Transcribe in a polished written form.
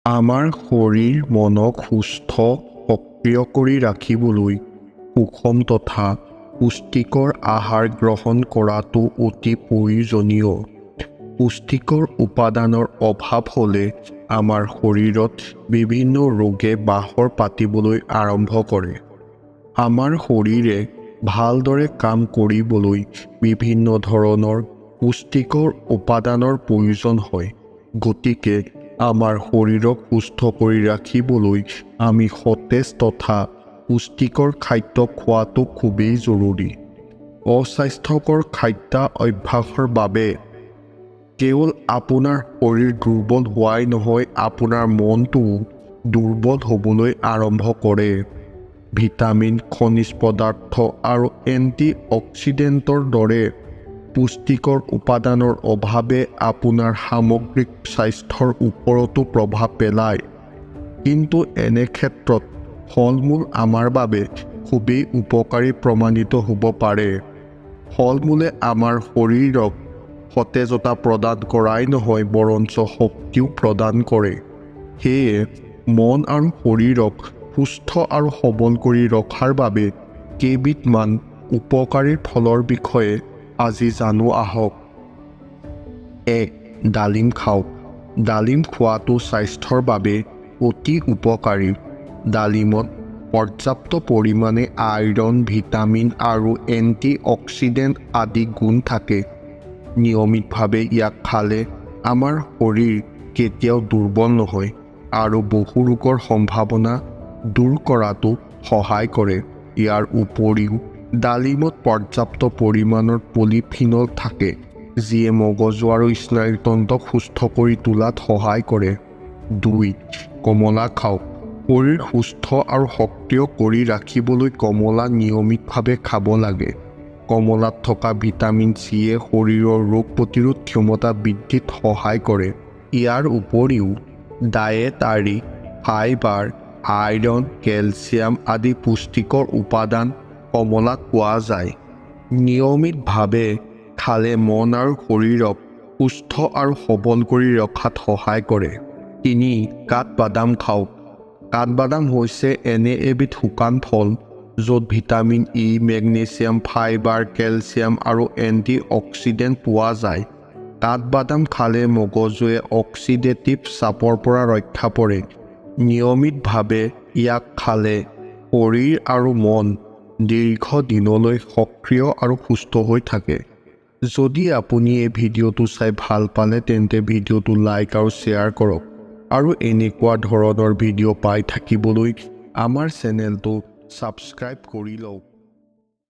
আমাৰ শৰীৰ মনক সুস্থ সক্ৰিয় কৰি ৰাখিবলৈ সুষম তথা পুষ্টিকৰ আহাৰ গ্ৰহণ কৰাটো অতি প্ৰয়োজনীয়। পুষ্টিকৰ উপাদানৰ অভাৱ হ'লে আমাৰ শৰীৰত বিভিন্ন ৰোগে বাহৰ পাতিবলৈ আৰম্ভ কৰে। আমাৰ শৰীৰে ভালদৰে কাম কৰিবলৈ বিভিন্ন ধৰণৰ পুষ্টিকৰ উপাদানৰ প্ৰয়োজন হয়। গতিকে আমাৰ শৰীৰক সুস্থ কৰি ৰাখিবলৈ আমি সতেজ তথা পুষ্টিকৰ খাদ্য খোৱাটো খুবেই জৰুৰী। অস্বাস্থ্যকৰ খাদ্য অভ্যাসৰ বাবে কেৱল আপোনাৰ শৰীৰ দুৰ্বল হোৱাই নহয়, আপোনাৰ মনটোও দুৰ্বল হ'বলৈ আৰম্ভ কৰে। ভিটামিন, খনিজ পদাৰ্থ আৰু এণ্টি অক্সিডেণ্টৰ দৰে পুষ্টিকৰ উপাদানৰ অভাৱে আপোনাৰ সামগ্ৰিক স্বাস্থ্যৰ ওপৰতো প্ৰভাৱ পেলায়। কিন্তু এনে ক্ষেত্ৰত ফল-মূল আমাৰ বাবে খুবেই উপকাৰী প্ৰমাণিত হ'ব পাৰে। ফল-মূলে আমাৰ শৰীৰক সতেজতা প্ৰদান কৰাই নহয়, বৰঞ্চ শক্তিও প্ৰদান কৰে। সেয়ে মন আৰু শৰীৰক সুস্থ আৰু সবল কৰি ৰখাৰ বাবে কেইবিধমান উপকাৰী ফলৰ বিষয়ে আজি জানো আহক। ১. ডালিম খাওক। ডালিম খোৱাটো স্বাস্থ্যৰ বাবে অতি উপকাৰী। ডালিমত পৰ্যাপ্ত পৰিমাণে আইৰণ, ভিটামিন আৰু এণ্টি অক্সিডেণ্ট আদি গুণ থাকে। নিয়মিতভাৱে ইয়াক খালে আমাৰ শৰীৰ কেতিয়াও দুৰ্বল নহয় আৰু বহু ৰোগৰ সম্ভাৱনা দূৰ কৰাতো সহায় কৰে। ইয়াৰ উপৰিও ডালিমত পৰ্যাপ্ত পৰিমাণৰ পলিফিনল থাকে, যিয়ে মগজু আৰু স্নায়ুতন্ত্ৰক সুস্থ কৰি তোলাত সহায় কৰে। ২. কমলা খাওক। শৰীৰ সুস্থ আৰু সক্ৰিয় কৰি ৰাখিবলৈ কমলা নিয়মিতভাৱে খাব লাগে। কমলাত থকা ভিটামিন চিয়ে শৰীৰৰ ৰোগ প্ৰতিৰোধ ক্ষমতা বৃদ্ধিত সহায় কৰে। ইয়াৰ উপৰিও ডায়েটাৰী ফাইবাৰ, আইৰণ, কেলছিয়াম আদি পুষ্টিকৰ উপাদান কমলাত পোৱা যায়। নিয়মিতভাৱে খালে মন আৰু শৰীৰক সুস্থ আৰু সবল কৰি ৰখাত সহায় কৰে। ৩. কাঠবাদাম খাওক। কাঠবাদাম হৈছে এনে এবিধ শুকান ফল য'ত vitamin E, magnesium, fibre, calcium আৰু এণ্টি অক্সিডেণ্ট পোৱা যায়। কাঠবাদাম খালে মগজুৱে অক্সিডেটিভ চাপৰ পৰা ৰক্ষা পৰে। নিয়মিতভাৱে ইয়াক খালে শৰীৰ আৰু মন দীৰ্ঘদিনলৈ সক্ৰিয় আৰু সুস্থ হৈ থাকে। যদি আপুনি এই ভিডিঅ'টো চাই ভাল পালে তেন্তে ভিডিঅ'টো লাইক আৰু শ্বেয়াৰ কৰক আৰু এনেকুৱা ধৰণৰ ভিডিঅ' পাই থাকিবলৈ আমাৰ চেনেলটো ছাবস্ক্ৰাইব কৰি লওক।